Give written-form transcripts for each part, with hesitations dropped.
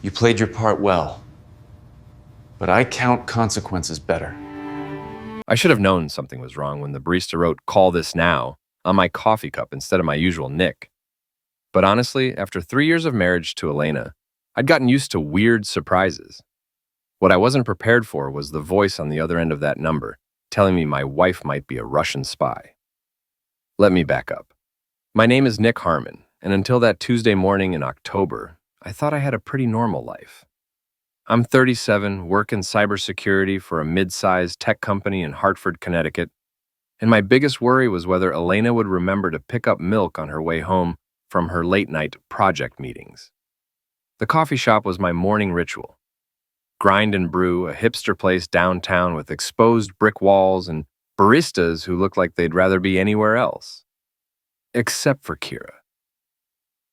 You played your part well, but I count consequences better. I should have known something was wrong when the barista wrote "call this now" on my coffee cup instead of my usual Nick. But honestly, after 3 years of marriage to Elena, I'd gotten used to weird surprises. What I wasn't prepared for was the voice on the other end of that number, telling me my wife might be a Russian spy. Let me back up. My name is Nick Harmon, and until that Tuesday morning in October, I thought I had a pretty normal life. I'm 37, work in cybersecurity for a mid-sized tech company in Hartford, Connecticut, and my biggest worry was whether Elena would remember to pick up milk on her way home from her late-night project meetings. The coffee shop was my morning ritual. Grind and Brew, a hipster place downtown with exposed brick walls and baristas who looked like they'd rather be anywhere else. Except for Kira.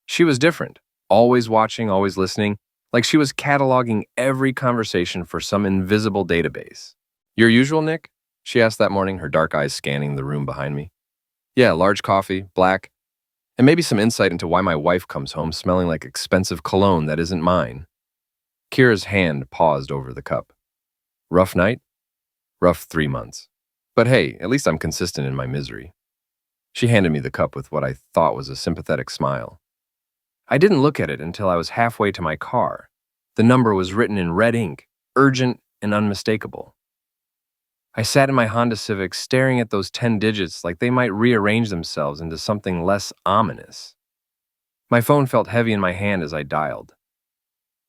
She was different, always watching, always listening, like she was cataloging every conversation for some invisible database. "Your usual, Nick?" she asked that morning, her dark eyes scanning the room behind me. "Yeah, large coffee, black, and maybe some insight into why my wife comes home smelling like expensive cologne that isn't mine." Kira's hand paused over the cup. "Rough night? Rough 3 months. But hey, at least I'm consistent in my misery." She handed me the cup with what I thought was a sympathetic smile. I didn't look at it until I was halfway to my car. The number was written in red ink, urgent and unmistakable. I sat in my Honda Civic staring at those 10 digits like they might rearrange themselves into something less ominous. My phone felt heavy in my hand as I dialed.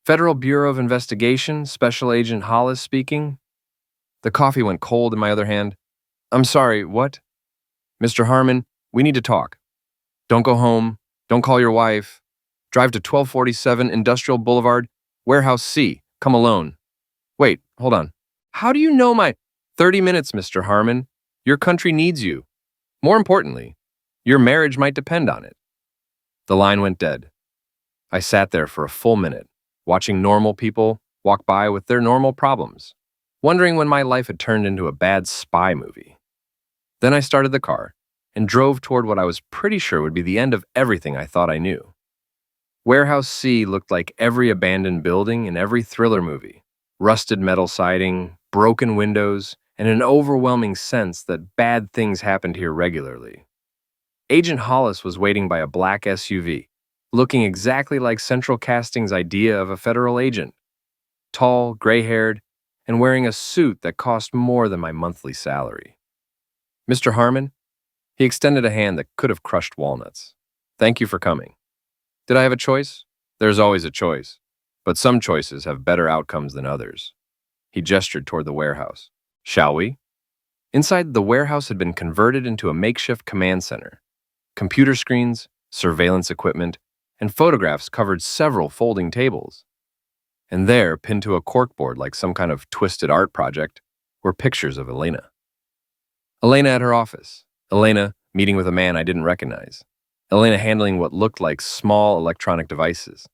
"Federal Bureau of Investigation, Special Agent Hollis speaking." The coffee went cold in my other hand. "I'm sorry, what?" "Mr. Harmon, we need to talk. Don't go home. Don't call your wife. Drive to 1247 Industrial Boulevard, Warehouse C. Come alone." "Wait, hold on. How do you know my—" "30 minutes, Mr. Harmon. Your country needs you. More importantly, your marriage might depend on it." The line went dead. I sat there for a full minute, watching normal people walk by with their normal problems, wondering when my life had turned into a bad spy movie. Then I started the car and drove toward what I was pretty sure would be the end of everything I thought I knew. Warehouse C looked like every abandoned building in every thriller movie. Rusted metal siding, broken windows, and an overwhelming sense that bad things happened here regularly. Agent Hollis was waiting by a black SUV, looking exactly like Central Casting's idea of a federal agent. Tall, gray-haired, and wearing a suit that cost more than my monthly salary. "Mr. Harmon?" He extended a hand that could have crushed walnuts. "Thank you for coming." Did I have a choice? There's always a choice, but some choices have better outcomes than others. He gestured toward the warehouse. "Shall we?" Inside, the warehouse had been converted into a makeshift command center. Computer screens, surveillance equipment, and photographs covered several folding tables. And there, pinned to a corkboard like some kind of twisted art project, were pictures of Elena. Elena at her office. Elena meeting with a man I didn't recognize. Elena handling what looked like small electronic devices.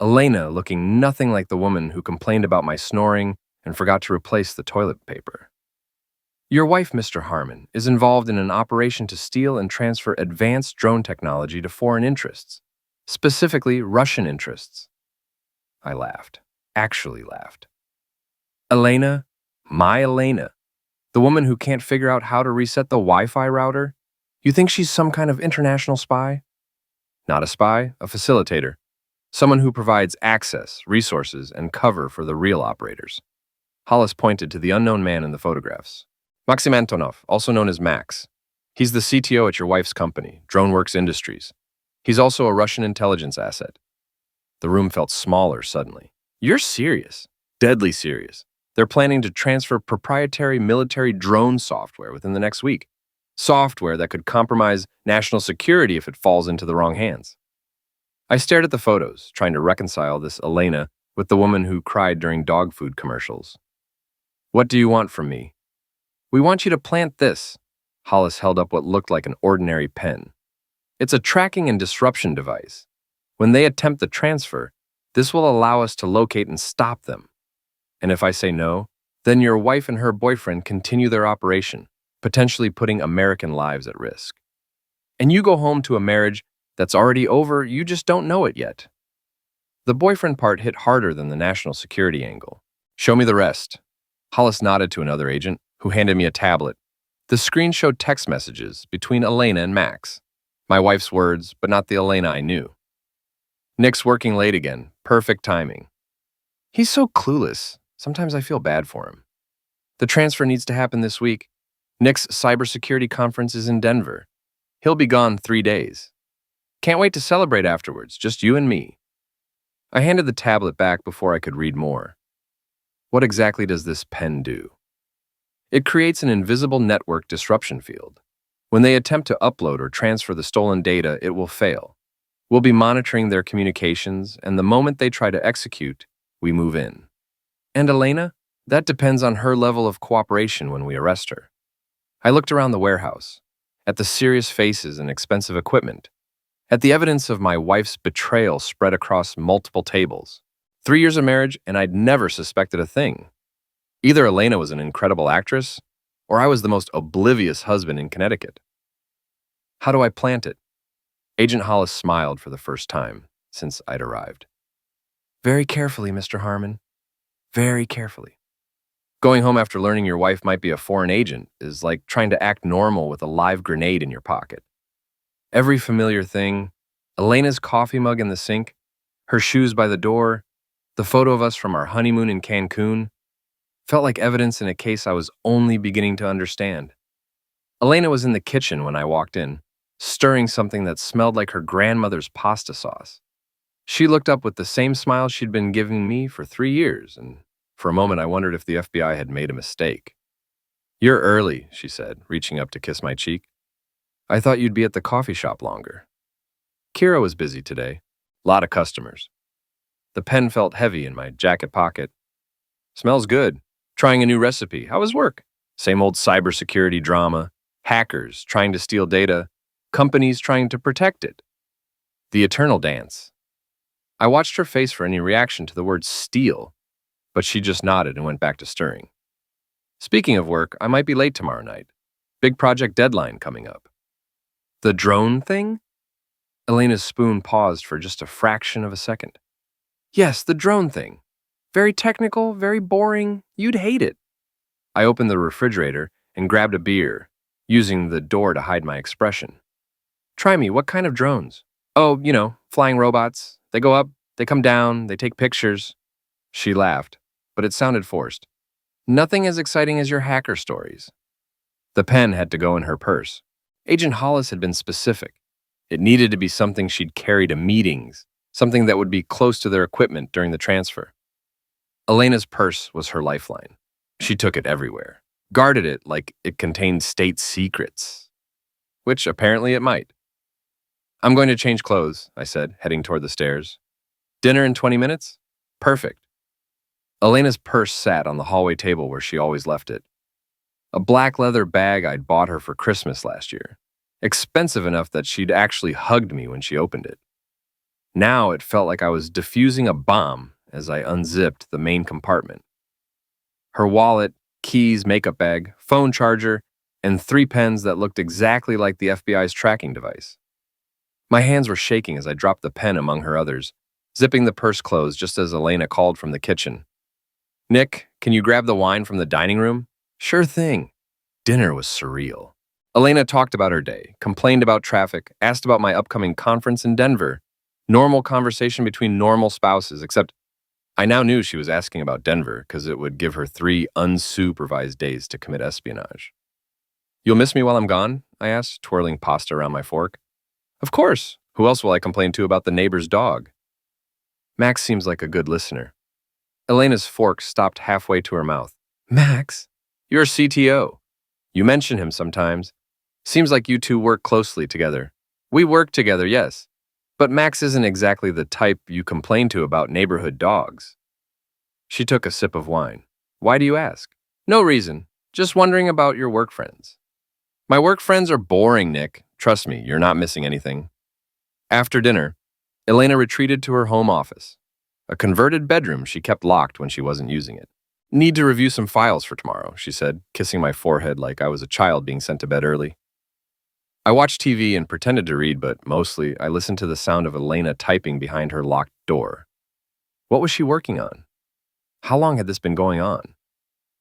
Elena looking nothing like the woman who complained about my snoring and forgot to replace the toilet paper. "Your wife, Mr. Harmon, is involved in an operation to steal and transfer advanced drone technology to foreign interests, specifically Russian interests." I laughed. Actually laughed. "Elena? My Elena? The woman who can't figure out how to reset the Wi-Fi router? You think she's some kind of international spy?" "Not a spy, a facilitator. Someone who provides access, resources, and cover for the real operators." Hollis pointed to the unknown man in the photographs. "Maxim Antonov, also known as Max. He's the CTO at your wife's company, DroneWorks Industries. He's also a Russian intelligence asset." The room felt smaller suddenly. "You're serious. Deadly serious. They're planning to transfer proprietary military drone software within the next week. Software that could compromise national security if it falls into the wrong hands." I stared at the photos, trying to reconcile this Elena with the woman who cried during dog food commercials. "What do you want from me?" "We want you to plant this." Hollis held up what looked like an ordinary pen. "It's a tracking and disruption device. When they attempt the transfer, this will allow us to locate and stop them. And if I say no, then your wife and her boyfriend continue their operation, potentially putting American lives at risk. And you go home to a marriage that's already over, you just don't know it yet." The boyfriend part hit harder than the national security angle. Show me the rest. Hollis nodded to another agent, who handed me a tablet. The screen showed text messages between Elena and Max. My wife's words, but not the Elena I knew. Nick's working late again. Perfect timing. He's so clueless. Sometimes I feel bad for him. The transfer needs to happen this week. Nick's cybersecurity conference is in Denver. He'll be gone 3 days. Can't wait to celebrate afterwards, just you and me. I handed the tablet back before I could read more. What exactly does this pen do? It creates an invisible network disruption field. When they attempt to upload or transfer the stolen data, it will fail. We'll be monitoring their communications, and the moment they try to execute, we move in. And Elena? That depends on her level of cooperation when we arrest her. I looked around the warehouse, at the serious faces and expensive equipment, at the evidence of my wife's betrayal spread across multiple tables. 3 years of marriage, and I'd never suspected a thing. Either Elena was an incredible actress, or I was the most oblivious husband in Connecticut. How do I plant it? Agent Hollis smiled for the first time since I'd arrived. Very carefully, Mr. Harmon. Very carefully. Going home after learning your wife might be a foreign agent is like trying to act normal with a live grenade in your pocket. Every familiar thing, Elena's coffee mug in the sink, her shoes by the door, the photo of us from our honeymoon in Cancun, felt like evidence in a case I was only beginning to understand. Elena was in the kitchen when I walked in, stirring something that smelled like her grandmother's pasta sauce. She looked up with the same smile she'd been giving me for 3 years, and for a moment I wondered if the FBI had made a mistake. You're early, she said, reaching up to kiss my cheek. I thought you'd be at the coffee shop longer. Kira was busy today. Lot of customers. The pen felt heavy in my jacket pocket. Smells good. Trying a new recipe. How was work? Same old cybersecurity drama. Hackers trying to steal data. Companies trying to protect it. The eternal dance. I watched her face for any reaction to the word steal, but she just nodded and went back to stirring. Speaking of work, I might be late tomorrow night. Big project deadline coming up. The drone thing? Elena's spoon paused for just a fraction of a second. Yes, the drone thing. Very technical, very boring. You'd hate it. I opened the refrigerator and grabbed a beer, using the door to hide my expression. Try me, what kind of drones? Oh, flying robots. They go up, they come down, they take pictures. She laughed, but it sounded forced. Nothing as exciting as your hacker stories. The pen had to go in her purse. Agent Hollis had been specific. It needed to be something she'd carry to meetings, something that would be close to their equipment during the transfer. Elena's purse was her lifeline. She took it everywhere, guarded it like it contained state secrets, which apparently it might. I'm going to change clothes, I said, heading toward the stairs. Dinner in 20 minutes? Perfect. Elena's purse sat on the hallway table where she always left it. A black leather bag I'd bought her for Christmas last year. Expensive enough that she'd actually hugged me when she opened it. Now it felt like I was defusing a bomb as I unzipped the main compartment. Her wallet, keys, makeup bag, phone charger, and 3 pens that looked exactly like the FBI's tracking device. My hands were shaking as I dropped the pen among her others, zipping the purse closed just as Elena called from the kitchen. Nick, can you grab the wine from the dining room? Sure thing. Dinner was surreal. Elena talked about her day, complained about traffic, asked about my upcoming conference in Denver. Normal conversation between normal spouses, except I now knew she was asking about Denver because it would give her 3 unsupervised days to commit espionage. You'll miss me while I'm gone? I asked, twirling pasta around my fork. Of course. Who else will I complain to about the neighbor's dog? Max seems like a good listener. Elena's fork stopped halfway to her mouth. Max? You're a CTO. You mention him sometimes. Seems like you two work closely together. We work together, yes. But Max isn't exactly the type you complain to about neighborhood dogs. She took a sip of wine. Why do you ask? No reason. Just wondering about your work friends. My work friends are boring, Nick. Trust me, you're not missing anything. After dinner, Elena retreated to her home office, a converted bedroom she kept locked when she wasn't using it. Need to review some files for tomorrow, she said, kissing my forehead like I was a child being sent to bed early. I watched TV and pretended to read, but mostly I listened to the sound of Elena typing behind her locked door. What was she working on? How long had this been going on?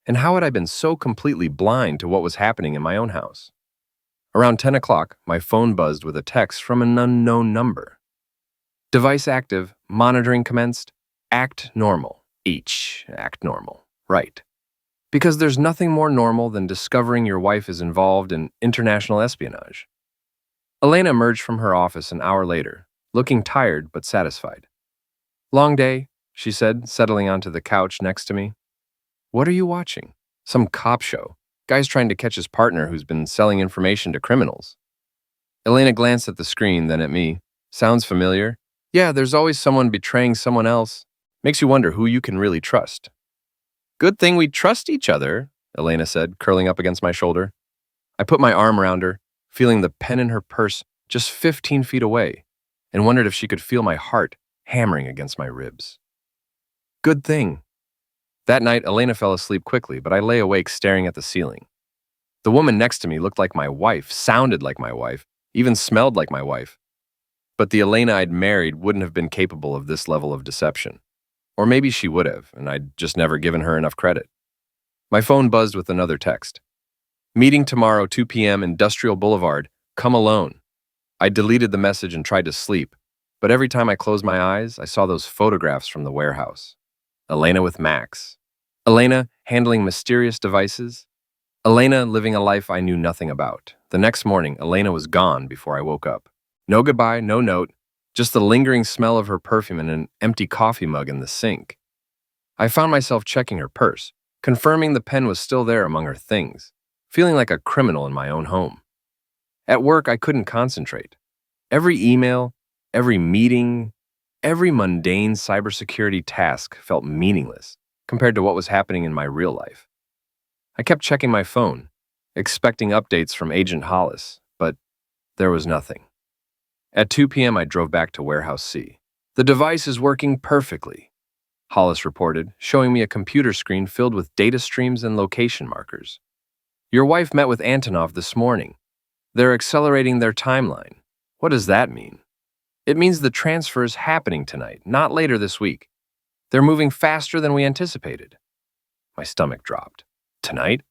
And how had I been so completely blind to what was happening in my own house? Around 10 o'clock, my phone buzzed with a text from an unknown number. Device active, monitoring commenced, act normal. Each act normal. Right. Because there's nothing more normal than discovering your wife is involved in international espionage. Elena emerged from her office an hour later, looking tired but satisfied. Long day, she said, settling onto the couch next to me. What are you watching? Some cop show. Guy's trying to catch his partner who's been selling information to criminals. Elena glanced at the screen, then at me. Sounds familiar? Yeah, there's always someone betraying someone else. Makes you wonder who you can really trust. Good thing we trust each other, Elena said, curling up against my shoulder. I put my arm around her, feeling the pen in her purse just 15 feet away, and wondered if she could feel my heart hammering against my ribs. Good thing. That night, Elena fell asleep quickly, but I lay awake staring at the ceiling. The woman next to me looked like my wife, sounded like my wife, even smelled like my wife. But the Elena I'd married wouldn't have been capable of this level of deception. Or maybe she would have, and I'd just never given her enough credit. My phone buzzed with another text. Meeting tomorrow, 2 p.m., Industrial Boulevard. Come alone. I deleted the message and tried to sleep, but every time I closed my eyes, I saw those photographs from the warehouse. Elena with Max. Elena handling mysterious devices. Elena living a life I knew nothing about. The next morning, Elena was gone before I woke up. No goodbye, no note, just the lingering smell of her perfume and an empty coffee mug in the sink. I found myself checking her purse, confirming the pen was still there among her things, feeling like a criminal in my own home. At work, I couldn't concentrate. Every email, every meeting, every mundane cybersecurity task felt meaningless compared to what was happening in my real life. I kept checking my phone, expecting updates from Agent Hollis, but there was nothing. At 2 p.m., I drove back to Warehouse C. The device is working perfectly, Hollis reported, showing me a computer screen filled with data streams and location markers. Your wife met with Antonov this morning. They're accelerating their timeline. What does that mean? It means the transfer is happening tonight, not later this week. They're moving faster than we anticipated. My stomach dropped. Tonight?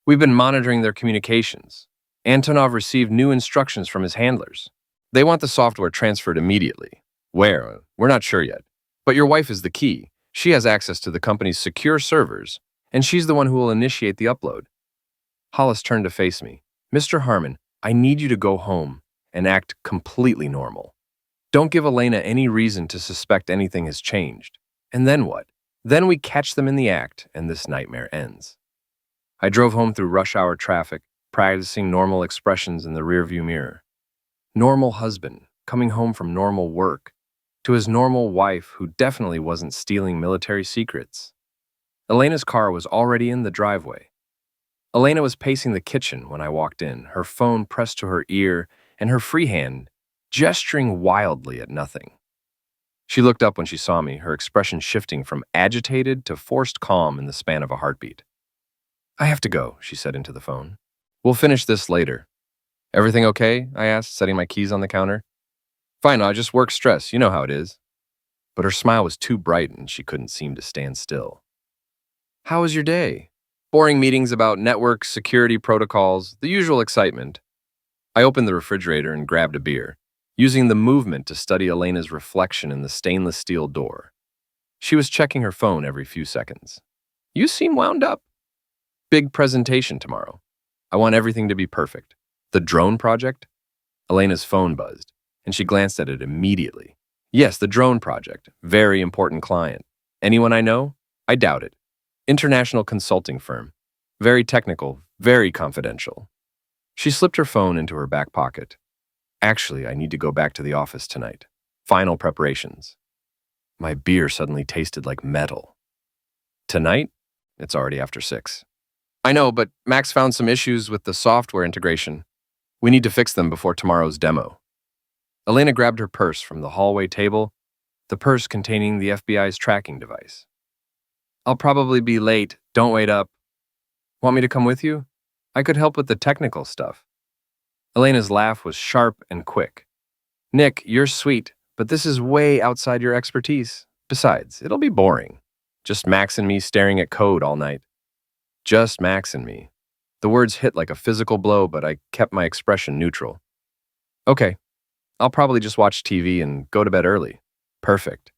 We've been monitoring their communications. Antonov received new instructions from his handlers. They want the software transferred immediately. Where? We're not sure yet. But your wife is the key. She has access to the company's secure servers, and she's the one who will initiate the upload. Hollis turned to face me. Mr. Harmon, I need you to go home and act completely normal. Don't give Elena any reason to suspect anything has changed. And then what? Then we catch them in the act, and this nightmare ends. I drove home through rush hour traffic, practicing normal expressions in the rearview mirror. Normal husband, coming home from normal work, to his normal wife who definitely wasn't stealing military secrets. Elena's car was already in the driveway. Elena was pacing the kitchen when I walked in, her phone pressed to her ear and her free hand gesturing wildly at nothing. She looked up when she saw me, her expression shifting from agitated to forced calm in the span of a heartbeat. I have to go, she said into the phone. We'll finish this later. Everything okay? I asked, setting my keys on the counter. Fine, I just work stress, you know how it is. But her smile was too bright and she couldn't seem to stand still. How was your day? Boring meetings about network security protocols, the usual excitement. I opened the refrigerator and grabbed a beer, using the movement to study Elena's reflection in the stainless steel door. She was checking her phone every few seconds. You seem wound up. Big presentation tomorrow. I want everything to be perfect. The drone project? Elena's phone buzzed, and she glanced at it immediately. Yes, the drone project. Very important client. Anyone I know? I doubt it. International consulting firm. Very technical, very confidential. She slipped her phone into her back pocket. Actually, I need to go back to the office tonight. Final preparations. My beer suddenly tasted like metal. Tonight? It's already after 6. I know, but Max found some issues with the software integration. We need to fix them before tomorrow's demo. Elena grabbed her purse from the hallway table, the purse containing the FBI's tracking device. I'll probably be late. Don't wait up. Want me to come with you? I could help with the technical stuff. Elena's laugh was sharp and quick. Nick, you're sweet, but this is way outside your expertise. Besides, it'll be boring. Just Max and me staring at code all night. Just Max and me. The words hit like a physical blow, but I kept my expression neutral. Okay, I'll probably just watch TV and go to bed early. Perfect.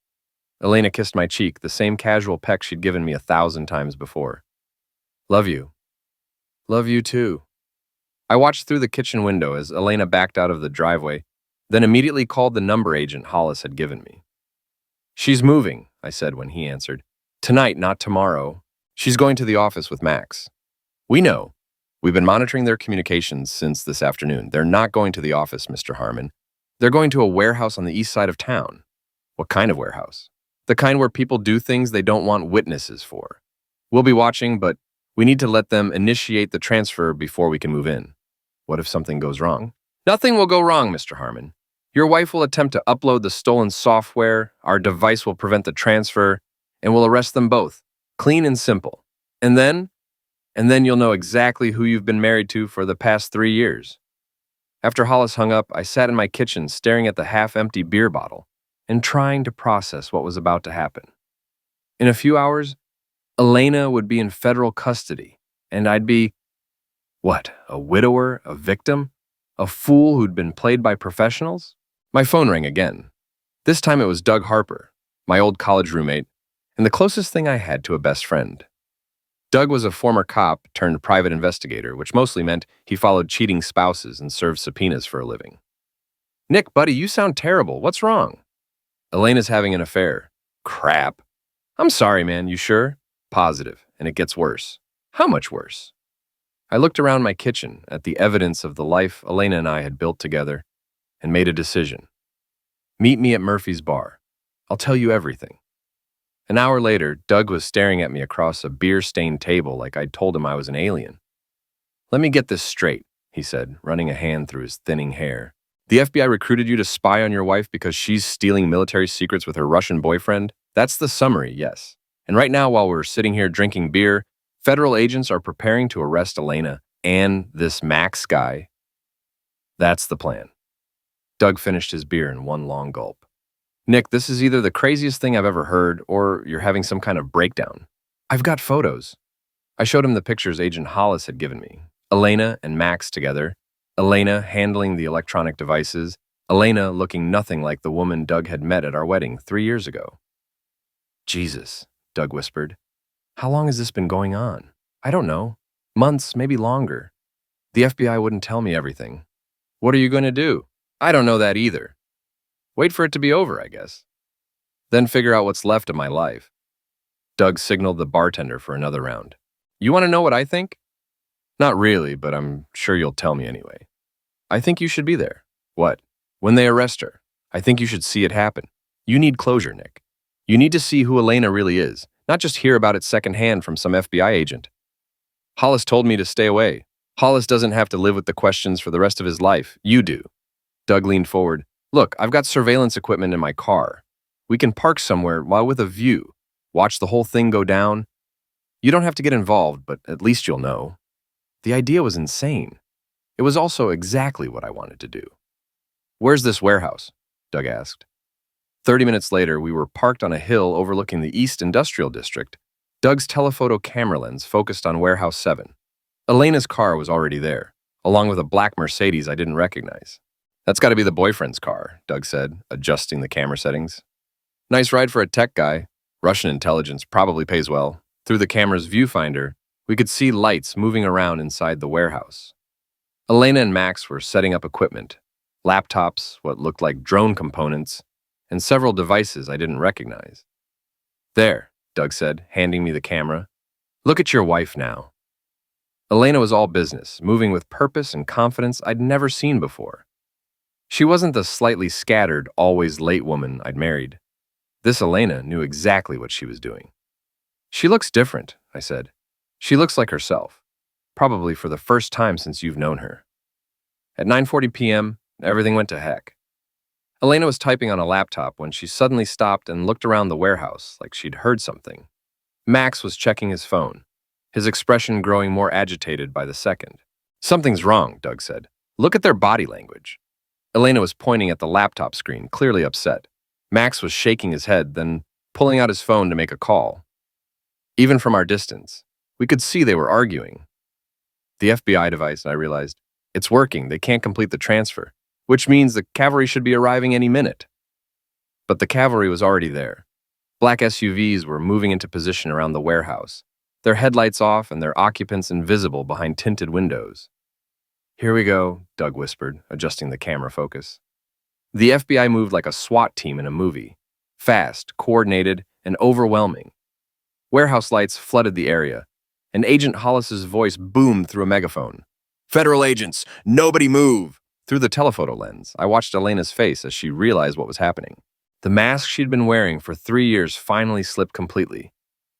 Elena kissed my cheek, the same casual peck she'd given me 1,000 times before. Love you. Love you too. I watched through the kitchen window as Elena backed out of the driveway, then immediately called the number agent Hollis had given me. She's moving, I said when he answered. Tonight, not tomorrow. She's going to the office with Max. We know. We've been monitoring their communications since this afternoon. They're not going to the office, Mr. Harmon. They're going to a warehouse on the east side of town. What kind of warehouse? The kind where people do things they don't want witnesses for. We'll be watching, but we need to let them initiate the transfer before we can move in. What if something goes wrong? Nothing will go wrong, Mr. Harmon. Your wife will attempt to upload the stolen software, our device will prevent the transfer, and we'll arrest them both. Clean and simple. And then you'll know exactly who you've been married to for the past 3 years. After Hollis hung up, I sat in my kitchen staring at the half-empty beer bottle and trying to process what was about to happen. In a few hours, Elena would be in federal custody, and I'd be, what, a widower, a victim, a fool who'd been played by professionals? My phone rang again. This time it was Doug Harper, my old college roommate, and the closest thing I had to a best friend. Doug was a former cop turned private investigator, which mostly meant he followed cheating spouses and served subpoenas for a living. Nick, buddy, you sound terrible. What's wrong? Elena's having an affair. Crap. I'm sorry, man. You sure? Positive, and it gets worse. How much worse? I looked around my kitchen at the evidence of the life Elena and I had built together and made a decision. Meet me at Murphy's bar. I'll tell you everything. An hour later, Doug was staring at me across a beer-stained table like I'd told him I was an alien. Let me get this straight, he said, running a hand through his thinning hair. The FBI recruited you to spy on your wife because she's stealing military secrets with her Russian boyfriend? That's the summary, yes. And right now, while we're sitting here drinking beer, federal agents are preparing to arrest Elena and this Max guy. That's the plan. Doug finished his beer in one long gulp. Nick, this is either the craziest thing I've ever heard or you're having some kind of breakdown. I've got photos. I showed him the pictures Agent Hollis had given me. Elena and Max together. Elena handling the electronic devices. Elena looking nothing like the woman Doug had met at our wedding 3 years ago. Jesus, Doug whispered. How long has this been going on? I don't know. Months, maybe longer. The FBI wouldn't tell me everything. What are you going to do? I don't know that either. Wait for it to be over, I guess. Then figure out what's left of my life. Doug signaled the bartender for another round. You want to know what I think? Not really, but I'm sure you'll tell me anyway. I think you should be there. What? When they arrest her. I think you should see it happen. You need closure, Nick. You need to see who Elena really is, not just hear about it secondhand from some FBI agent. Hollis told me to stay away. Hollis doesn't have to live with the questions for the rest of his life. You do. Doug leaned forward. Look, I've got surveillance equipment in my car. We can park somewhere while with a view. Watch the whole thing go down. You don't have to get involved, but at least you'll know. The idea was insane. It was also exactly what I wanted to do. Where's this warehouse? Doug asked. 30 minutes later, we were parked on a hill overlooking the East Industrial District. Doug's telephoto camera lens focused on Warehouse 7. Elena's car was already there, along with a black Mercedes I didn't recognize. That's got to be the boyfriend's car, Doug said, adjusting the camera settings. Nice ride for a tech guy. Russian intelligence probably pays well. Through the camera's viewfinder, we could see lights moving around inside the warehouse. Elena and Max were setting up equipment, laptops, what looked like drone components, and several devices I didn't recognize. There, Doug said, handing me the camera. Look at your wife now. Elena was all business, moving with purpose and confidence I'd never seen before. She wasn't the slightly scattered, always late woman I'd married. This Elena knew exactly what she was doing. She looks different, I said. She looks like herself, probably for the first time since you've known her. At 9:40 p.m., everything went to heck. Elena was typing on a laptop when she suddenly stopped and looked around the warehouse like she'd heard something. Max was checking his phone, his expression growing more agitated by the second. Something's wrong, Doug said. Look at their body language. Elena was pointing at the laptop screen, clearly upset. Max was shaking his head, then pulling out his phone to make a call. Even from our distance, we could see they were arguing. The FBI device, and I realized, it's working. They can't complete the transfer, which means the cavalry should be arriving any minute. But the cavalry was already there. Black SUVs were moving into position around the warehouse, their headlights off and their occupants invisible behind tinted windows. "Here we go," Doug whispered, adjusting the camera focus. The FBI moved like a SWAT team in a movie, fast, coordinated, and overwhelming. Warehouse lights flooded the area, and Agent Hollis's voice boomed through a megaphone. "Federal agents, nobody move!" Through the telephoto lens, I watched Elena's face as she realized what was happening. The mask she'd been wearing for 3 years finally slipped completely,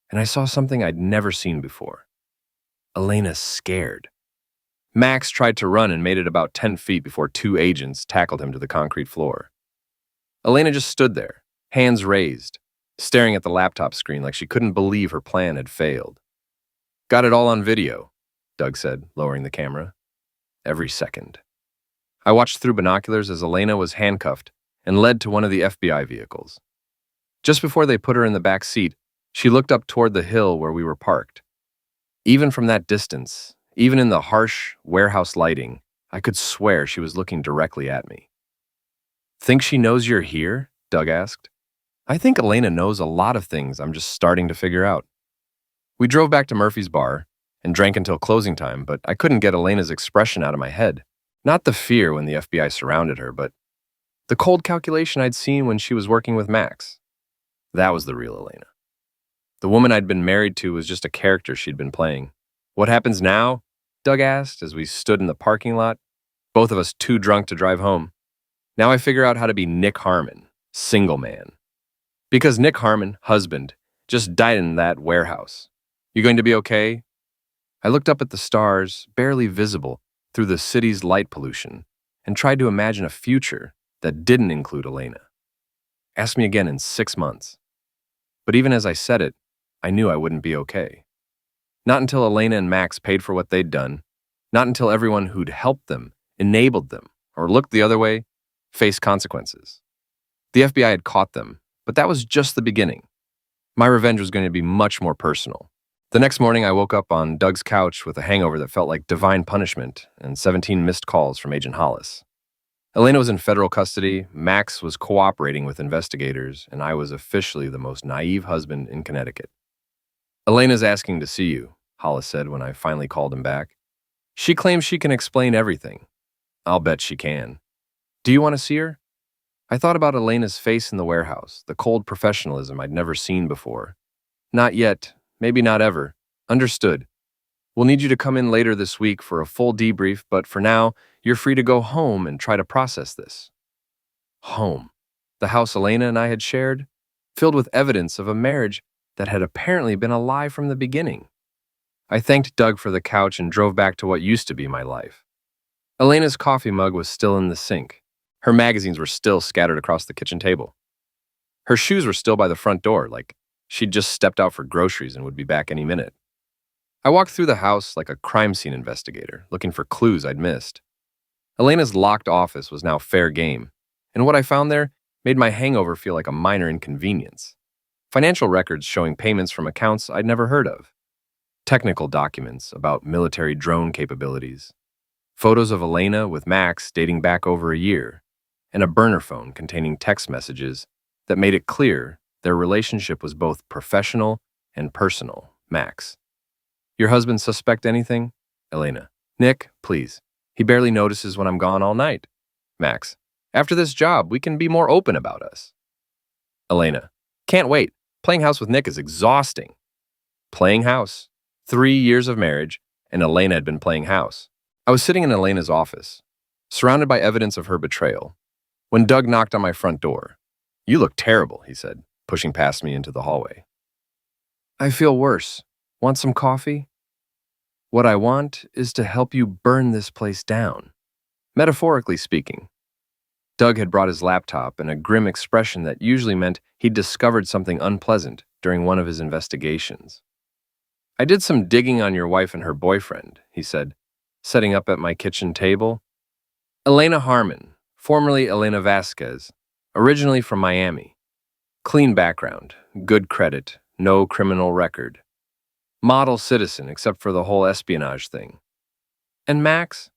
and I saw something I'd never seen before. Elena's scared. Max tried to run and made it about 10 feet before 2 agents tackled him to the concrete floor. Elena just stood there, hands raised, staring at the laptop screen like she couldn't believe her plan had failed. "Got it all on video," Doug said, lowering the camera. "Every second." I watched through binoculars as Elena was handcuffed and led to one of the FBI vehicles. Just before they put her in the back seat, she looked up toward the hill where we were parked. Even from that distance, even in the harsh warehouse lighting, I could swear she was looking directly at me. "Think she knows you're here?" Doug asked. I think Elena knows a lot of things I'm just starting to figure out. We drove back to Murphy's bar and drank until closing time, but I couldn't get Elena's expression out of my head. Not the fear when the FBI surrounded her, but the cold calculation I'd seen when she was working with Max. That was the real Elena. The woman I'd been married to was just a character she'd been playing. "What happens now?" Doug asked as we stood in the parking lot, both of us too drunk to drive home. "Now I figure out how to be Nick Harmon, single man. Because Nick Harmon, husband, just died in that warehouse. You going to be okay?" I looked up at the stars, barely visible through the city's light pollution, and tried to imagine a future that didn't include Elena. Ask me again in 6 months. But even as I said it, I knew I wouldn't be okay. Not until Elena and Max paid for what they'd done, not until everyone who'd helped them, enabled them, or looked the other way, faced consequences. The FBI had caught them, but that was just the beginning. My revenge was going to be much more personal. The next morning, I woke up on Doug's couch with a hangover that felt like divine punishment and 17 missed calls from Agent Hollis. Elena was in federal custody, Max was cooperating with investigators, and I was officially the most naive husband in Connecticut. "Elena's asking to see you," Hollis said when I finally called him back. "She claims she can explain everything." "I'll bet she can." "Do you want to see her?" I thought about Elena's face in the warehouse, the cold professionalism I'd never seen before. "Not yet, maybe not ever. Understood. We'll need you to come in later this week for a full debrief, but for now, you're free to go home and try to process this." Home. The house Elena and I had shared, filled with evidence of a marriage that had apparently been a lie from the beginning. I thanked Doug for the couch and drove back to what used to be my life. Elena's coffee mug was still in the sink. Her magazines were still scattered across the kitchen table. Her shoes were still by the front door, like she'd just stepped out for groceries and would be back any minute. I walked through the house like a crime scene investigator, looking for clues I'd missed. Elena's locked office was now fair game, and what I found there made my hangover feel like a minor inconvenience. Financial records showing payments from accounts I'd never heard of. Technical documents about military drone capabilities. Photos of Elena with Max dating back over a year, and a burner phone containing text messages that made it clear their relationship was both professional and personal. Max: "Your husband suspect anything?" Elena: "Nick, please. He barely notices when I'm gone all night." Max: "After this job, we can be more open about us." Elena: "Can't wait. Playing house with Nick is exhausting." Playing house. 3 years of marriage, and Elena had been playing house. I was sitting in Elena's office, surrounded by evidence of her betrayal, when Doug knocked on my front door. "You look terrible," he said, pushing past me into the hallway. "I feel worse. Want some coffee?" "What I want is to help you burn this place down." Metaphorically speaking. Doug had brought his laptop and a grim expression that usually meant he'd discovered something unpleasant during one of his investigations. "I did some digging on your wife and her boyfriend," he said, setting up at my kitchen table. "Elena Harmon, formerly Elena Vasquez, originally from Miami. Clean background, good credit, no criminal record. Model citizen except for the whole espionage thing. And Max?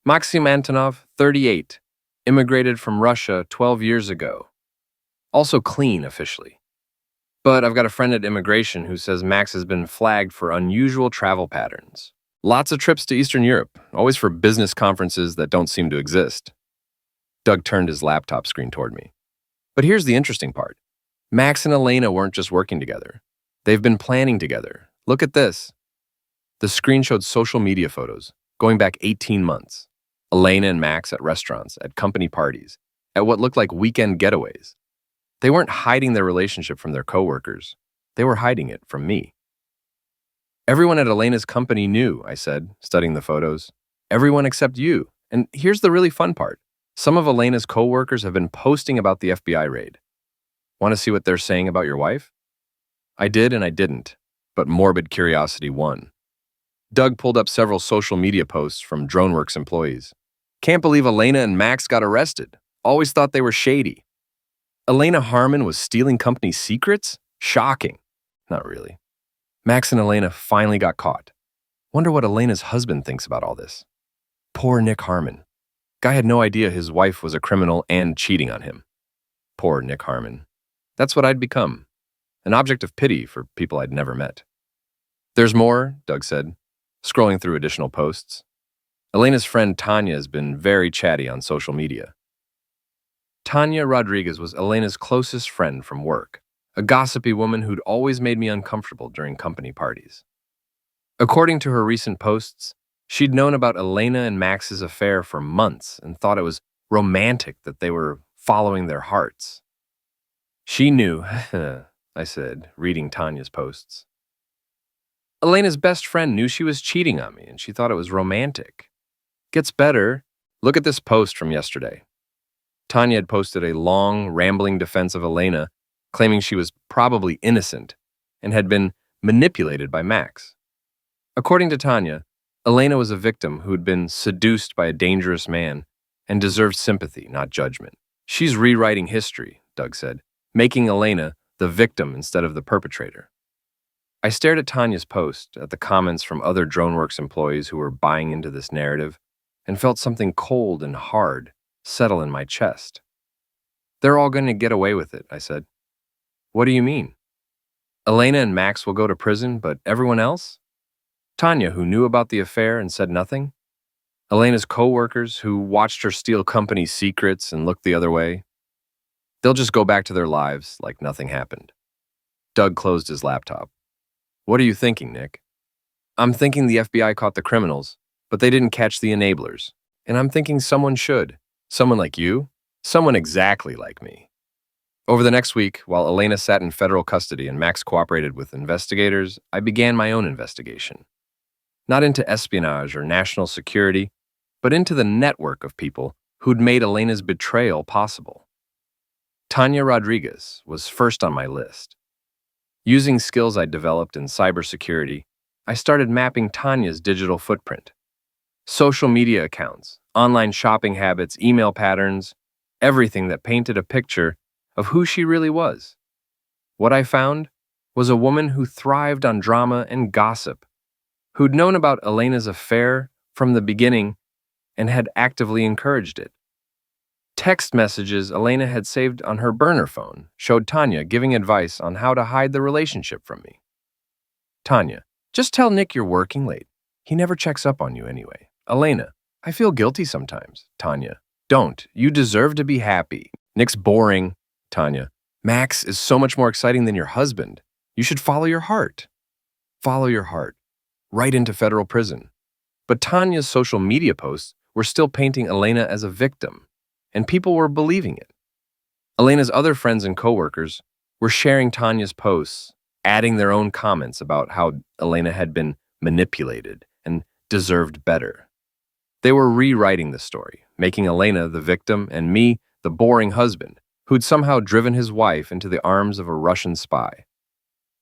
Maxim Antonov, 38, immigrated from Russia 12 years ago. Also clean officially. But I've got a friend at immigration who says Max has been flagged for unusual travel patterns. Lots of trips to Eastern Europe, always for business conferences that don't seem to exist. Doug turned his laptop screen toward me. But here's the interesting part. Max and Elena weren't just working together. They've been planning together. Look at this. The screen showed social media photos, going back 18 months. Elena and Max at restaurants, at company parties, at what looked like weekend getaways. They weren't hiding their relationship from their coworkers. They were hiding it from me. Everyone at Elena's company knew, I said, studying the photos. Everyone except you. And here's the really fun part. Some of Elena's coworkers have been posting about the FBI raid. Want to see what they're saying about your wife? I did and I didn't, but morbid curiosity won. Doug pulled up several social media posts from DroneWorks employees. Can't believe Elena and Max got arrested. Always thought they were shady. Elena Harmon was stealing company secrets? Shocking. Not really. Max and Elena finally got caught. Wonder what Elena's husband thinks about all this. Poor Nick Harmon. Guy had no idea his wife was a criminal and cheating on him. Poor Nick Harmon. That's what I'd become. An object of pity for people I'd never met. There's more, Doug said, scrolling through additional posts. Elena's friend Tanya has been very chatty on social media. Tanya Rodriguez was Elena's closest friend from work, a gossipy woman who'd always made me uncomfortable during company parties. According to her recent posts, she'd known about Elena and Max's affair for months and thought it was romantic that they were following their hearts. She knew, I said, reading Tanya's posts. Elena's best friend knew she was cheating on me and she thought it was romantic. Gets better. Look at this post from yesterday. Tanya had posted a long, rambling defense of Elena, claiming she was probably innocent and had been manipulated by Max. According to Tanya, Elena was a victim who had been seduced by a dangerous man and deserved sympathy, not judgment. She's rewriting history, Doug said, making Elena the victim instead of the perpetrator. I stared at Tanya's post, at the comments from other DroneWorks employees who were buying into this narrative, and felt something cold and hard settle in my chest. They're all going to get away with it, I said. What do you mean? Elena and Max will go to prison, but everyone else? Tanya, who knew about the affair and said nothing? Elena's coworkers, who watched her steal company secrets and looked the other way? They'll just go back to their lives like nothing happened. Doug closed his laptop. What are you thinking, Nick? I'm thinking the FBI caught the criminals, but they didn't catch the enablers. And I'm thinking someone should. Someone like you? Someone exactly like me. Over the next week, while Elena sat in federal custody and Max cooperated with investigators, I began my own investigation. Not into espionage or national security, but into the network of people who'd made Elena's betrayal possible. Tanya Rodriguez was first on my list. Using skills I'd developed in cybersecurity, I started mapping Tanya's digital footprint. Social media accounts, online shopping habits, email patterns, everything that painted a picture of who she really was. What I found was a woman who thrived on drama and gossip, who'd known about Elena's affair from the beginning and had actively encouraged it. Text messages Elena had saved on her burner phone showed Tanya giving advice on how to hide the relationship from me. Tanya, just tell Nick you're working late. He never checks up on you anyway. Elena, I feel guilty sometimes. Tanya, don't. You deserve to be happy. Nick's boring. Tanya, Max is so much more exciting than your husband. You should follow your heart. Follow your heart. Right into federal prison. But Tanya's social media posts were still painting Elena as a victim, and people were believing it. Elena's other friends and coworkers were sharing Tanya's posts, adding their own comments about how Elena had been manipulated and deserved better. They were rewriting the story, making Elena the victim and me the boring husband who'd somehow driven his wife into the arms of a Russian spy.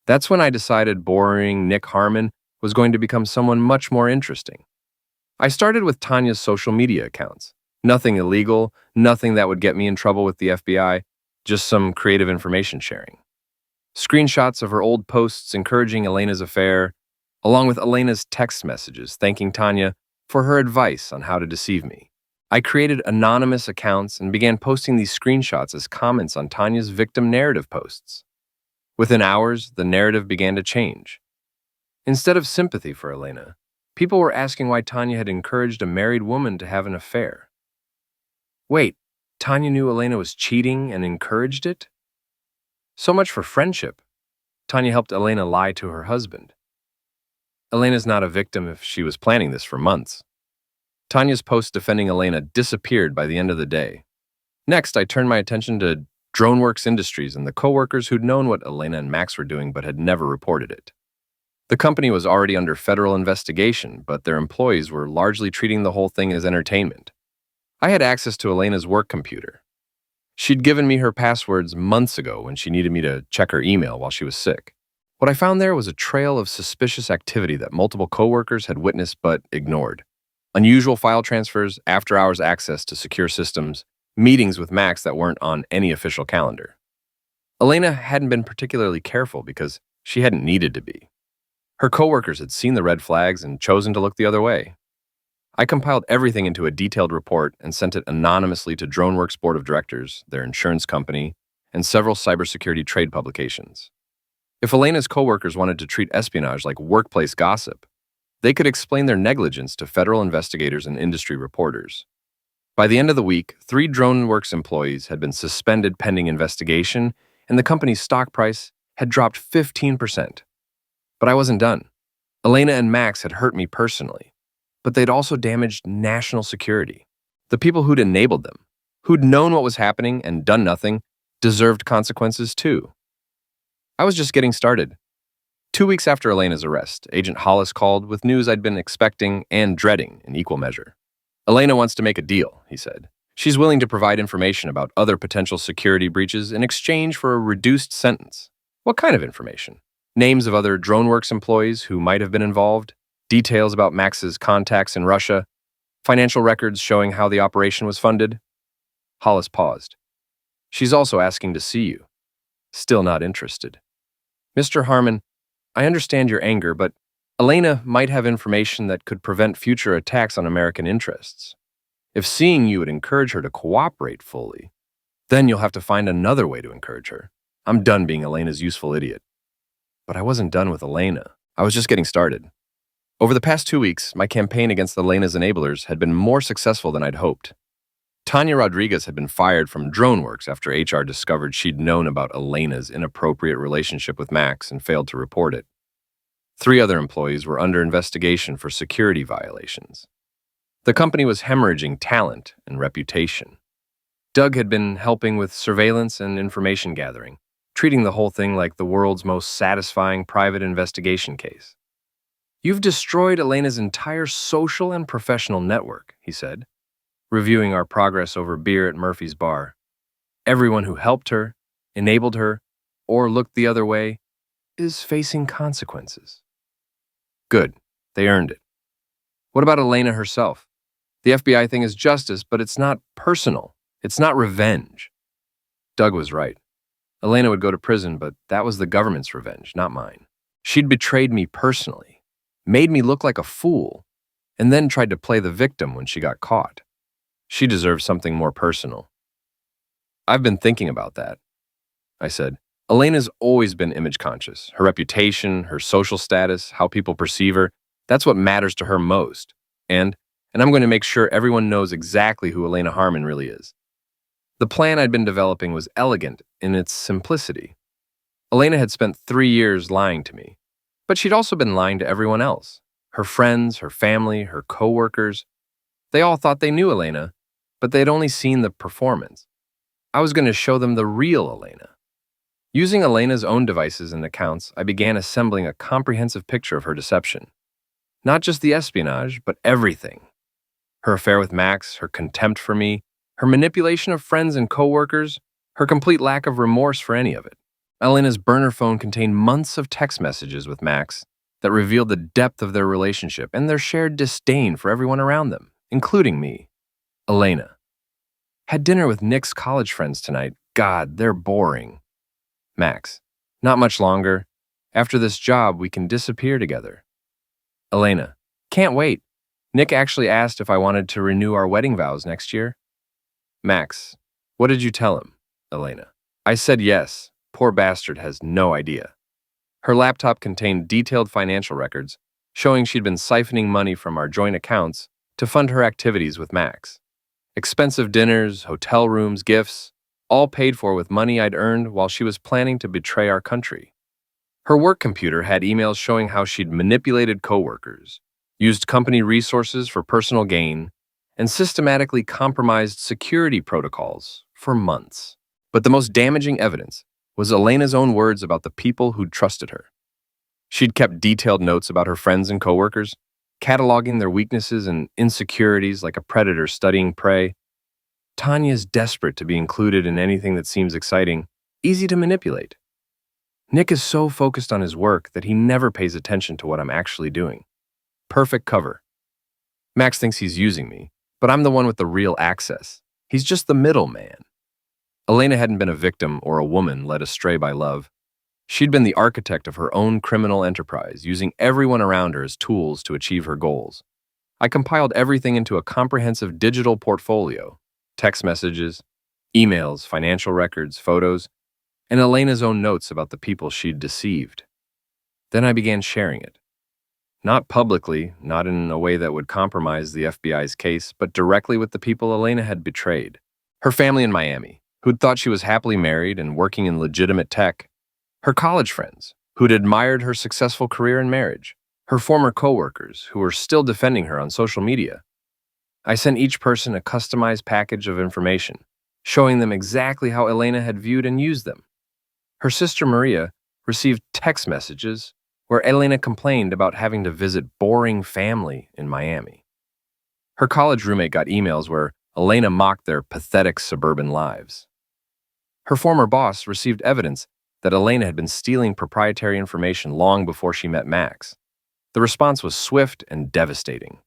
That's when I decided boring Nick Harmon was going to become someone much more interesting. I started with Tanya's social media accounts. Nothing illegal, nothing that would get me in trouble with the FBI, just some creative information sharing. Screenshots of her old posts encouraging Elena's affair, along with Elena's text messages thanking Tanya for her advice on how to deceive me. I created anonymous accounts and began posting these screenshots as comments on Tanya's victim narrative posts. Within hours, the narrative began to change. Instead of sympathy for Elena, people were asking why Tanya had encouraged a married woman to have an affair. Wait, Tanya knew Elena was cheating and encouraged it? So much for friendship. Tanya helped Elena lie to her husband. Elena's not a victim if she was planning this for months. Tanya's post defending Elena disappeared by the end of the day. Next, I turned my attention to DroneWorks Industries and the coworkers who'd known what Elena and Max were doing but had never reported it. The company was already under federal investigation, but their employees were largely treating the whole thing as entertainment. I had access to Elena's work computer. She'd given me her passwords months ago when she needed me to check her email while she was sick. What I found there was a trail of suspicious activity that multiple coworkers had witnessed but ignored. Unusual file transfers, after-hours access to secure systems, meetings with Max that weren't on any official calendar. Elena hadn't been particularly careful because she hadn't needed to be. Her coworkers had seen the red flags and chosen to look the other way. I compiled everything into a detailed report and sent it anonymously to DroneWorks Board of Directors, their insurance company, and several cybersecurity trade publications. If Elena's coworkers wanted to treat espionage like workplace gossip, they could explain their negligence to federal investigators and industry reporters. By the end of the week, 3 DroneWorks employees had been suspended pending investigation, and the company's stock price had dropped 15%. But I wasn't done. Elena and Max had hurt me personally, but they'd also damaged national security. The people who'd enabled them, who'd known what was happening and done nothing, deserved consequences too. I was just getting started. 2 weeks after Elena's arrest, Agent Hollis called with news I'd been expecting and dreading in equal measure. Elena wants to make a deal, he said. She's willing to provide information about other potential security breaches in exchange for a reduced sentence. What kind of information? Names of other DroneWorks employees who might have been involved, details about Max's contacts in Russia, financial records showing how the operation was funded. Hollis paused. She's also asking to see you. Still not interested. Mr. Harmon, I understand your anger, but Elena might have information that could prevent future attacks on American interests. If seeing you would encourage her to cooperate fully, then you'll have to find another way to encourage her. I'm done being Elena's useful idiot. But I wasn't done with Elena. I was just getting started. Over the past 2 weeks, my campaign against Elena's enablers had been more successful than I'd hoped. Tanya Rodriguez had been fired from DroneWorks after HR discovered she'd known about Elena's inappropriate relationship with Max and failed to report it. 3 other employees were under investigation for security violations. The company was hemorrhaging talent and reputation. Doug had been helping with surveillance and information gathering, treating the whole thing like the world's most satisfying private investigation case. You've destroyed Elena's entire social and professional network, he said, reviewing our progress over beer at Murphy's Bar. Everyone who helped her, enabled her, or looked the other way is facing consequences. Good, they earned it. What about Elena herself? The FBI thing is justice, but it's not personal. It's not revenge. Doug was right. Elena would go to prison, but that was the government's revenge, not mine. She'd betrayed me personally, made me look like a fool, and then tried to play the victim when she got caught. She deserves something more personal. I've been thinking about that, I said. Elena's always been image conscious. Her reputation, her social status, how people perceive her, that's what matters to her most. And I'm going to make sure everyone knows exactly who Elena Harmon really is. The plan I'd been developing was elegant in its simplicity. Elena had spent 3 years lying to me, but she'd also been lying to everyone else. Her friends, her family, her coworkers. They all thought they knew Elena, but they'd only seen the performance. I was going to show them the real Elena. Using Elena's own devices and accounts, I began assembling a comprehensive picture of her deception. Not just the espionage, but everything. Her affair with Max, her contempt for me, her manipulation of friends and coworkers, her complete lack of remorse for any of it. Elena's burner phone contained months of text messages with Max that revealed the depth of their relationship and their shared disdain for everyone around them, including me. Elena. Had dinner with Nick's college friends tonight, God, they're boring. Max, not much longer. After this job, we can disappear together. Elena, can't wait. Nick actually asked if I wanted to renew our wedding vows next year. Max, what did you tell him? Elena, I said yes. Poor bastard has no idea. Her laptop contained detailed financial records showing she'd been siphoning money from our joint accounts to fund her activities with Max. Expensive dinners, hotel rooms, gifts, all paid for with money I'd earned while she was planning to betray our country. Her work computer had emails showing how she'd manipulated coworkers, used company resources for personal gain, and systematically compromised security protocols for months. But the most damaging evidence was Elena's own words about the people who'd trusted her. She'd kept detailed notes about her friends and coworkers, cataloging their weaknesses and insecurities like a predator studying prey. Tanya's desperate to be included in anything that seems exciting, easy to manipulate. Nick is so focused on his work that he never pays attention to what I'm actually doing. Perfect cover. Max thinks he's using me, but I'm the one with the real access. He's just the middleman. Elena hadn't been a victim or a woman led astray by love. She'd been the architect of her own criminal enterprise, using everyone around her as tools to achieve her goals. I compiled everything into a comprehensive digital portfolio: text messages, emails, financial records, photos, and Elena's own notes about the people she'd deceived. Then I began sharing it. Not publicly, not in a way that would compromise the FBI's case, but directly with the people Elena had betrayed. Her family in Miami, who'd thought she was happily married and working in legitimate tech. Her college friends, who'd admired her successful career and marriage. Her former coworkers, who were still defending her on social media. I sent each person a customized package of information, showing them exactly how Elena had viewed and used them. Her sister Maria received text messages where Elena complained about having to visit boring family in Miami. Her college roommate got emails where Elena mocked their pathetic suburban lives. Her former boss received evidence that Elena had been stealing proprietary information long before she met Max. The response was swift and devastating.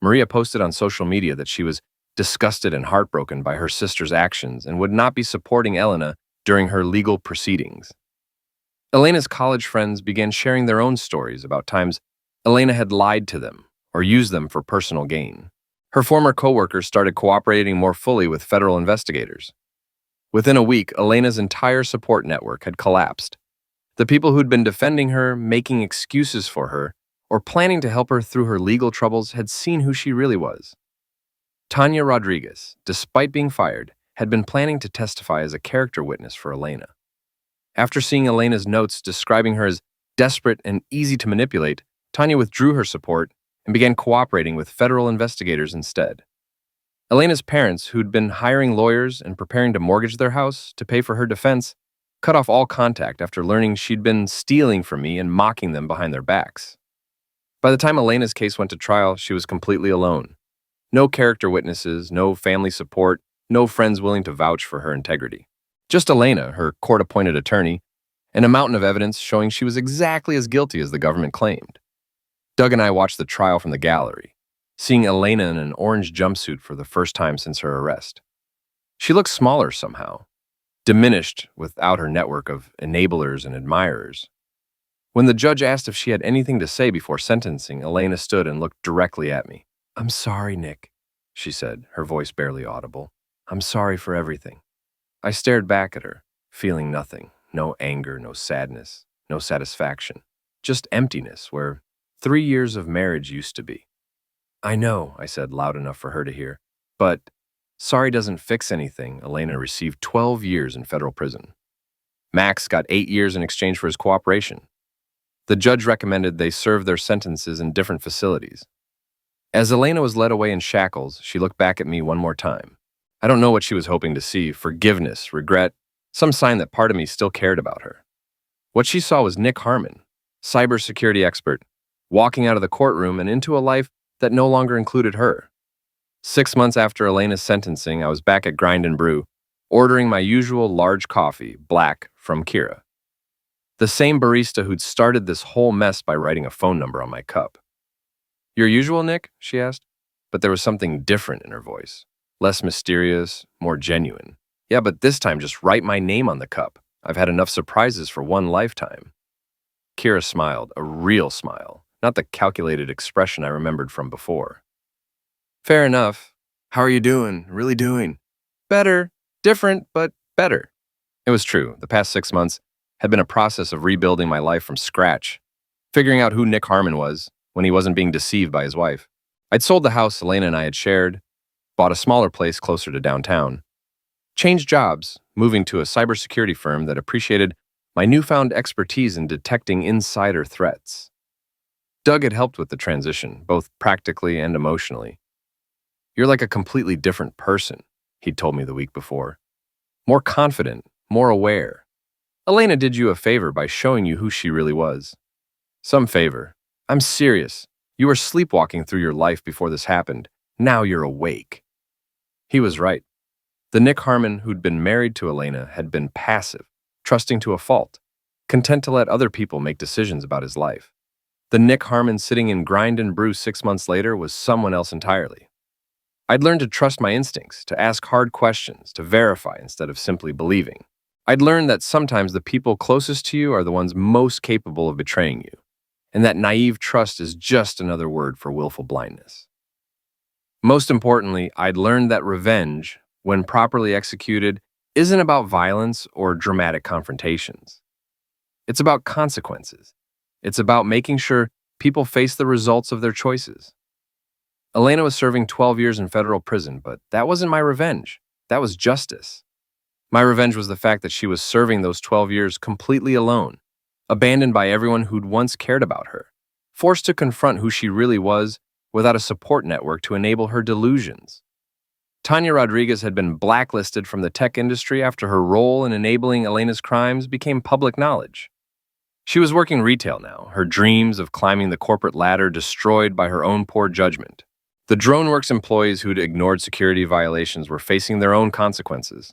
Maria posted on social media that she was disgusted and heartbroken by her sister's actions and would not be supporting Elena during her legal proceedings. Elena's college friends began sharing their own stories about times Elena had lied to them or used them for personal gain. Her former coworkers started cooperating more fully with federal investigators. Within a week, Elena's entire support network had collapsed. The people who'd been defending her, making excuses for her, or planning to help her through her legal troubles had seen who she really was. Tanya Rodriguez, despite being fired, had been planning to testify as a character witness for Elena. After seeing Elena's notes describing her as desperate and easy to manipulate, Tanya withdrew her support and began cooperating with federal investigators instead. Elena's parents, who'd been hiring lawyers and preparing to mortgage their house to pay for her defense, cut off all contact after learning she'd been stealing from me and mocking them behind their backs. By the time Elena's case went to trial, she was completely alone. No character witnesses, no family support, no friends willing to vouch for her integrity. Just Elena, her court-appointed attorney, and a mountain of evidence showing she was exactly as guilty as the government claimed. Doug and I watched the trial from the gallery, seeing Elena in an orange jumpsuit for the first time since her arrest. She looked smaller somehow, diminished without her network of enablers and admirers. When the judge asked if she had anything to say before sentencing, Elena stood and looked directly at me. "I'm sorry, Nick," she said, her voice barely audible. "I'm sorry for everything." I stared back at her, feeling nothing. No anger, no sadness, no satisfaction. Just emptiness where 3 years of marriage used to be. "I know," I said loud enough for her to hear. "But sorry doesn't fix anything." Elena received 12 years in federal prison. Max got 8 years in exchange for his cooperation. The judge recommended they serve their sentences in different facilities. As Elena was led away in shackles, she looked back at me one more time. I don't know what she was hoping to see: forgiveness, regret, some sign that part of me still cared about her. What she saw was Nick Harmon, cybersecurity expert, walking out of the courtroom and into a life that no longer included her. 6 months after Elena's sentencing, I was back at Grind and Brew, ordering my usual large coffee, black, from Kira. The same barista who'd started this whole mess by writing a phone number on my cup. "Your usual, Nick?" she asked, but there was something different in her voice. Less mysterious, more genuine. Yeah, but this time just write my name on the cup. I've had enough surprises for one lifetime. Kira smiled, a real smile, not the calculated expression I remembered from before. Fair enough. How are you doing? Really doing? Better. Different, but better. It was true. The past 6 months had been a process of rebuilding my life from scratch, figuring out who Nick Harmon was when he wasn't being deceived by his wife. I'd sold the house Elena and I had shared, bought a smaller place closer to downtown, changed jobs, moving to a cybersecurity firm that appreciated my newfound expertise in detecting insider threats. Doug had helped with the transition, both practically and emotionally. You're like a completely different person, he'd told me the week before. More confident, more aware. Elena did you a favor by showing you who she really was. Some favor. I'm serious. You were sleepwalking through your life before this happened. Now you're awake. He was right. The Nick Harmon who'd been married to Elena had been passive, trusting to a fault, content to let other people make decisions about his life. The Nick Harmon sitting in grind and brew 6 months later was someone else entirely. I'd learned to trust my instincts, to ask hard questions, to verify instead of simply believing. I'd learned that sometimes the people closest to you are the ones most capable of betraying you, and that naive trust is just another word for willful blindness. Most importantly, I'd learned that revenge, when properly executed, isn't about violence or dramatic confrontations. It's about consequences. It's about making sure people face the results of their choices. Elena was serving 12 years in federal prison, but that wasn't my revenge. That was justice. My revenge was the fact that she was serving those 12 years completely alone, abandoned by everyone who'd once cared about her, forced to confront who she really was without a support network to enable her delusions. Tanya Rodriguez had been blacklisted from the tech industry after her role in enabling Elena's crimes became public knowledge. She was working retail now, her dreams of climbing the corporate ladder destroyed by her own poor judgment. The DroneWorks employees who'd ignored security violations were facing their own consequences.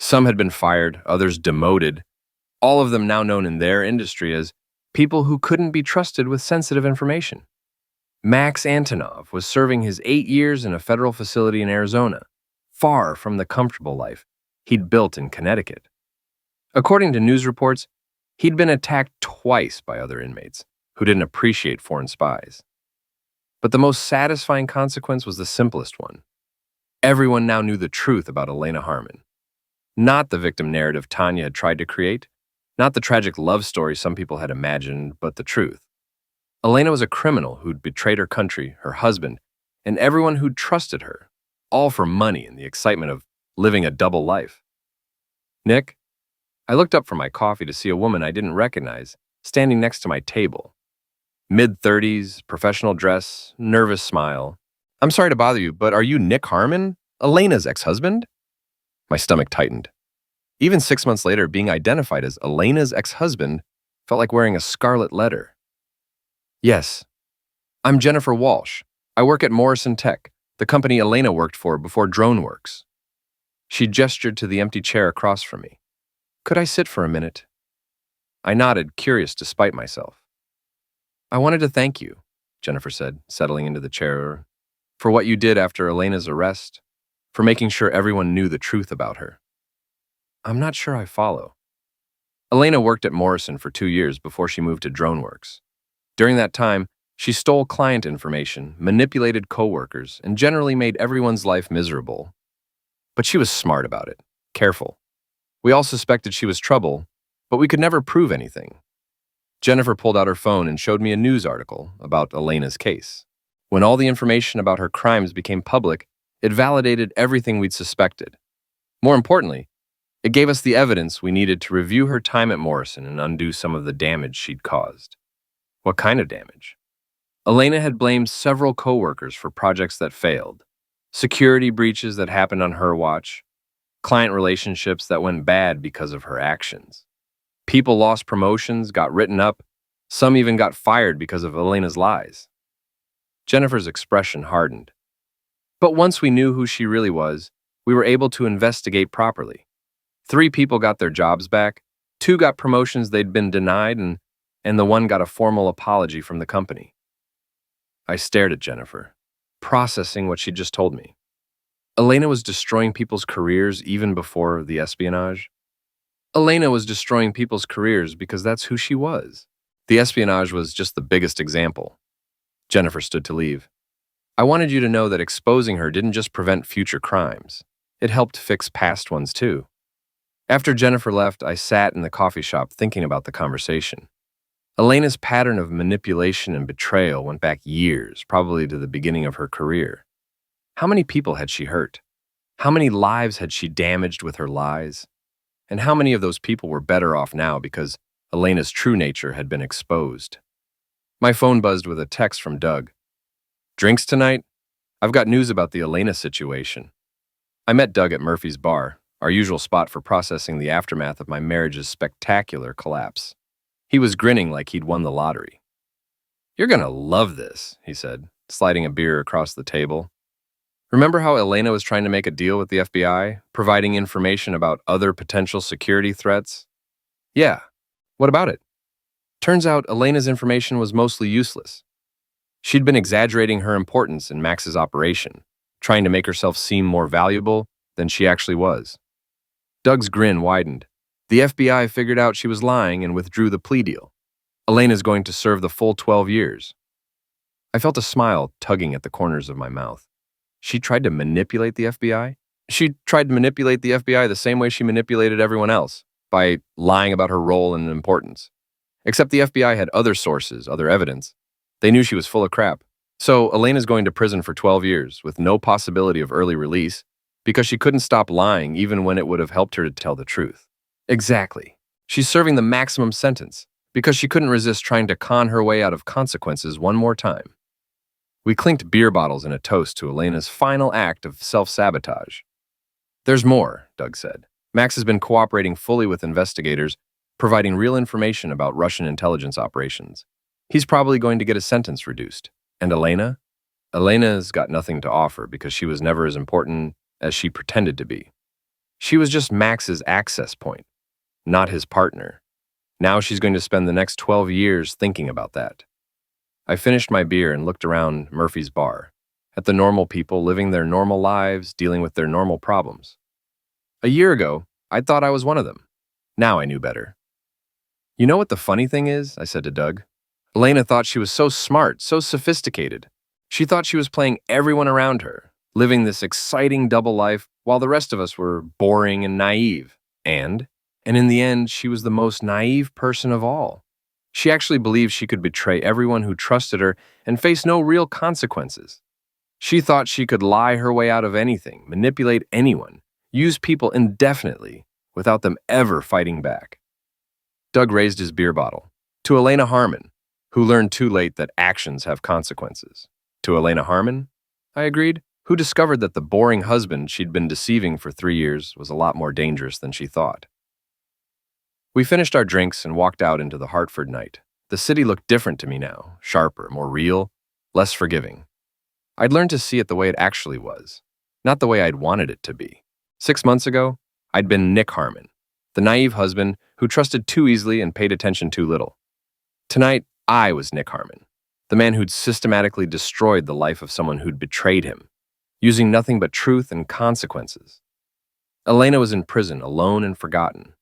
Some had been fired, others demoted, all of them now known in their industry as people who couldn't be trusted with sensitive information. Max Antonov was serving his 8 years in a federal facility in Arizona, far from the comfortable life he'd built in Connecticut. According to news reports, he'd been attacked twice by other inmates who didn't appreciate foreign spies. But the most satisfying consequence was the simplest one. Everyone now knew the truth about Elena Harmon. Not the victim narrative Tanya had tried to create, not the tragic love story some people had imagined, but the truth. Elena was a criminal who'd betrayed her country, her husband, and everyone who'd trusted her, all for money and the excitement of living a double life. Nick, I looked up from my coffee to see a woman I didn't recognize standing next to my table. Mid-30s, professional dress, nervous smile. I'm sorry to bother you, but are you Nick Harmon, Elena's ex-husband? My stomach tightened. Even 6 months later, being identified as Elena's ex-husband felt like wearing a scarlet letter. Yes, I'm Jennifer Walsh. I work at Morrison Tech, the company Elena worked for before DroneWorks. She gestured to the empty chair across from me. Could I sit for a minute? I nodded, curious despite myself. I wanted to thank you, Jennifer said, settling into the chair, for what you did after Elena's arrest, for making sure everyone knew the truth about her. I'm not sure I follow. Elena worked at Morrison for 2 years before she moved to DroneWorks. During that time, she stole client information, manipulated coworkers, and generally made everyone's life miserable. But she was smart about it, careful. We all suspected she was trouble, but we could never prove anything. Jennifer pulled out her phone and showed me a news article about Elena's case. When all the information about her crimes became public, it validated everything we'd suspected. More importantly, it gave us the evidence we needed to review her time at Morrison and undo some of the damage she'd caused. What kind of damage? Elena had blamed several coworkers for projects that failed, security breaches that happened on her watch, client relationships that went bad because of her actions. People lost promotions, got written up, some even got fired because of Elena's lies. Jennifer's expression hardened. But once we knew who she really was, we were able to investigate properly. 3 people got their jobs back, 2 got promotions they'd been denied, and the 1 got a formal apology from the company. I stared at Jennifer, processing what she'd just told me. Elena was destroying people's careers even before the espionage. Elena was destroying people's careers because that's who she was. The espionage was just the biggest example. Jennifer stood to leave. I wanted you to know that exposing her didn't just prevent future crimes. It helped fix past ones too. After Jennifer left, I sat in the coffee shop thinking about the conversation. Elena's pattern of manipulation and betrayal went back years, probably to the beginning of her career. How many people had she hurt? How many lives had she damaged with her lies? And how many of those people were better off now because Elena's true nature had been exposed? My phone buzzed with a text from Doug. Drinks tonight? I've got news about the Elena situation. I met Doug at Murphy's Bar, our usual spot for processing the aftermath of my marriage's spectacular collapse. He was grinning like he'd won the lottery. You're gonna love this, he said, sliding a beer across the table. Remember how Elena was trying to make a deal with the FBI, providing information about other potential security threats? Yeah. What about it? Turns out Elena's information was mostly useless. She'd been exaggerating her importance in Max's operation, trying to make herself seem more valuable than she actually was. Doug's grin widened. The FBI figured out she was lying and withdrew the plea deal. Elena's going to serve the full 12 years. I felt a smile tugging at the corners of my mouth. She tried to manipulate the FBI? She tried to manipulate the FBI the same way she manipulated everyone else, by lying about her role and importance. Except the FBI had other sources, other evidence. They knew she was full of crap. So Elena's going to prison for 12 years with no possibility of early release because she couldn't stop lying even when it would have helped her to tell the truth. Exactly. She's serving the maximum sentence because she couldn't resist trying to con her way out of consequences one more time. We clinked beer bottles in a toast to Elena's final act of self-sabotage. There's more, Doug said. Max has been cooperating fully with investigators, providing real information about Russian intelligence operations. He's probably going to get his sentence reduced. And Elena? Elena's got nothing to offer because she was never as important as she pretended to be. She was just Max's access point, not his partner. Now she's going to spend the next 12 years thinking about that. I finished my beer and looked around Murphy's Bar, at the normal people living their normal lives, dealing with their normal problems. A year ago, I thought I was one of them. Now I knew better. You know what the funny thing is? I said to Doug. Elena thought she was so smart, so sophisticated. She thought she was playing everyone around her, living this exciting double life while the rest of us were boring and naive. And in the end, she was the most naive person of all. She actually believed she could betray everyone who trusted her and face no real consequences. She thought she could lie her way out of anything, manipulate anyone, use people indefinitely without them ever fighting back. Doug raised his beer bottle. To Elena Harmon, who learned too late that actions have consequences. To Elena Harmon, I agreed, who discovered that the boring husband she'd been deceiving for 3 years was a lot more dangerous than she thought. We finished our drinks and walked out into the Hartford night. The city looked different to me now, sharper, more real, less forgiving. I'd learned to see it the way it actually was, not the way I'd wanted it to be. 6 months ago, I'd been Nick Harmon, the naive husband who trusted too easily and paid attention too little. Tonight, I was Nick Harmon, the man who'd systematically destroyed the life of someone who'd betrayed him, using nothing but truth and consequences. Elena was in prison, alone and forgotten.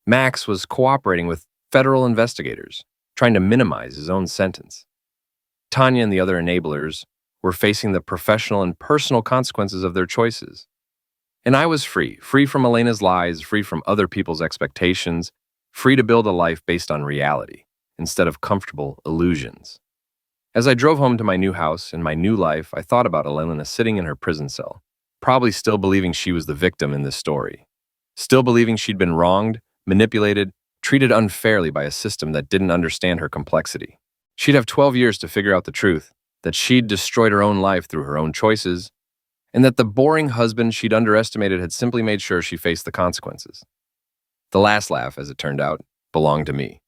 Max was cooperating with federal investigators, trying to minimize his own sentence. Tanya and the other enablers were facing the professional and personal consequences of their choices. And I was free from Elena's lies, free from other people's expectations, free to build a life based on reality instead of comfortable illusions. As I drove home to my new house and my new life, I thought about Elena sitting in her prison cell, probably still believing she was the victim in this story, still believing she'd been wronged, manipulated, treated unfairly by a system that didn't understand her complexity. She'd have 12 years to figure out the truth, that she'd destroyed her own life through her own choices, and that the boring husband she'd underestimated had simply made sure she faced the consequences. The last laugh, as it turned out, belonged to me.